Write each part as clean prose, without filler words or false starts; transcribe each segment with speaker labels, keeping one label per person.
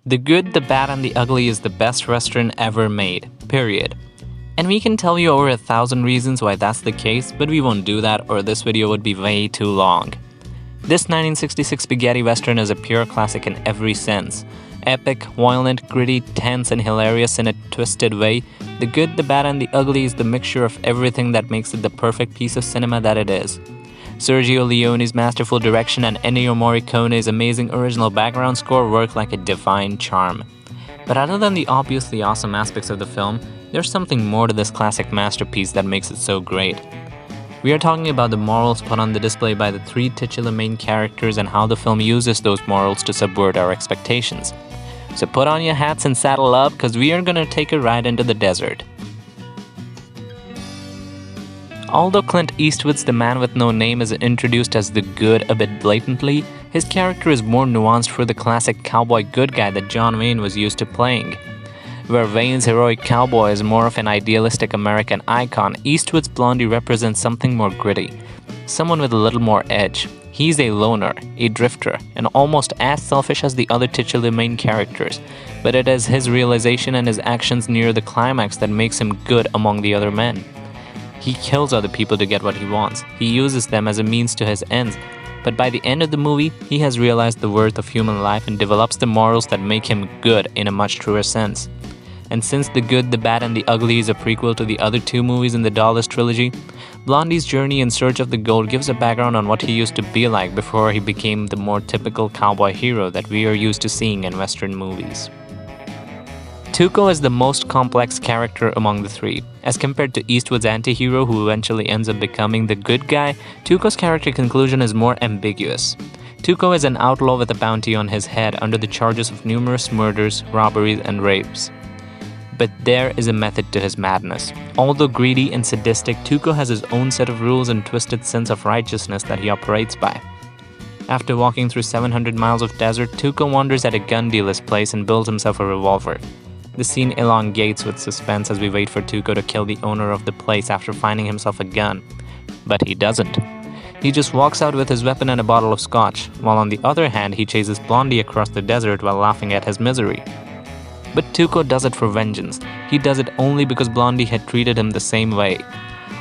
Speaker 1: The Good, the Bad, and the Ugly is the best Western ever made, period. And we can tell you over 1,000 reasons why that's the case, but we won't do that or this video would be way too long. This 1966 spaghetti Western is a pure classic in every sense. Epic, violent, gritty, tense, and hilarious in a twisted way, The Good, the Bad, and the Ugly is the mixture of everything that makes it the perfect piece of cinema that it is. Sergio Leone's masterful direction and Ennio Morricone's amazing original background score work like a divine charm. But other than the obviously awesome aspects of the film, there's something more to this classic masterpiece that makes it so great. We are talking about the morals put on the display by the three titular main characters and how the film uses those morals to subvert our expectations. So put on your hats and saddle up, because we are gonna take a ride into the desert. Although Clint Eastwood's The Man with No Name is introduced as the good a bit blatantly, his character is more nuanced for the classic cowboy good guy that John Wayne was used to playing. Where Wayne's heroic cowboy is more of an idealistic American icon, Eastwood's Blondie represents something more gritty, someone with a little more edge. He's a loner, a drifter, and almost as selfish as the other titular main characters, but it is his realization and his actions near the climax that makes him good among the other men. He kills other people to get what he wants. He uses them as a means to his ends. But by the end of the movie, he has realized the worth of human life and develops the morals that make him good in a much truer sense. And since The Good, the Bad, and the Ugly is a prequel to the other two movies in the Dollars trilogy, Blondie's journey in search of the gold gives a background on what he used to be like before he became the more typical cowboy hero that we are used to seeing in Western movies. Tuco is the most complex character among the three. As compared to Eastwood's anti-hero who eventually ends up becoming the good guy, Tuco's character conclusion is more ambiguous. Tuco is an outlaw with a bounty on his head under the charges of numerous murders, robberies, and rapes. But there is a method to his madness. Although greedy and sadistic, Tuco has his own set of rules and twisted sense of righteousness that he operates by. After walking through 700 miles of desert, Tuco wanders at a gun dealer's place and builds himself a revolver. The scene elongates with suspense as we wait for Tuco to kill the owner of the place after finding himself a gun. But he doesn't. He just walks out with his weapon and a bottle of scotch, while on the other hand he chases Blondie across the desert while laughing at his misery. But Tuco does it for vengeance. He does it only because Blondie had treated him the same way.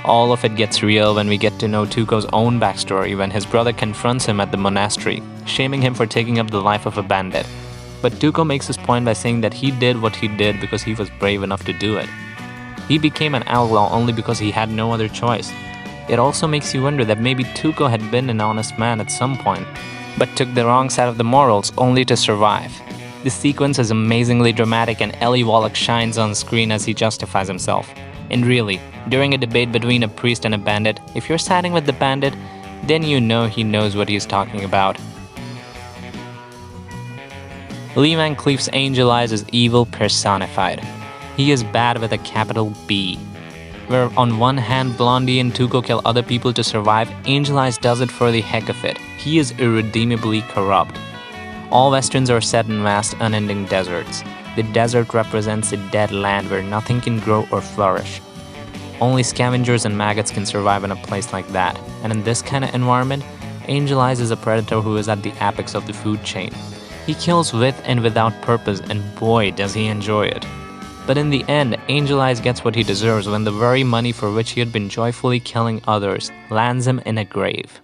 Speaker 1: All of it gets real when we get to know Tuco's own backstory when his brother confronts him at the monastery, shaming him for taking up the life of a bandit. But Tuco makes his point by saying that he did what he did because he was brave enough to do it. He became an outlaw only because he had no other choice. It also makes you wonder that maybe Tuco had been an honest man at some point, but took the wrong side of the morals only to survive. This sequence is amazingly dramatic and Eli Wallach shines on screen as he justifies himself. And really, during a debate between a priest and a bandit, if you're siding with the bandit, then you know he knows what he's talking about. Lee Van Cleef's Angel Eyes is evil personified. He is bad with a capital B. Where on one hand Blondie and Tuco kill other people to survive, Angel Eyes does it for the heck of it. He is irredeemably corrupt. All westerns are set in vast, unending deserts. The desert represents a dead land where nothing can grow or flourish. Only scavengers and maggots can survive in a place like that. And in this kind of environment, Angel Eyes is a predator who is at the apex of the food chain. He kills with and without purpose, and boy does he enjoy it. But in the end, Angel Eyes gets what he deserves when the very money for which he had been joyfully killing others lands him in a grave.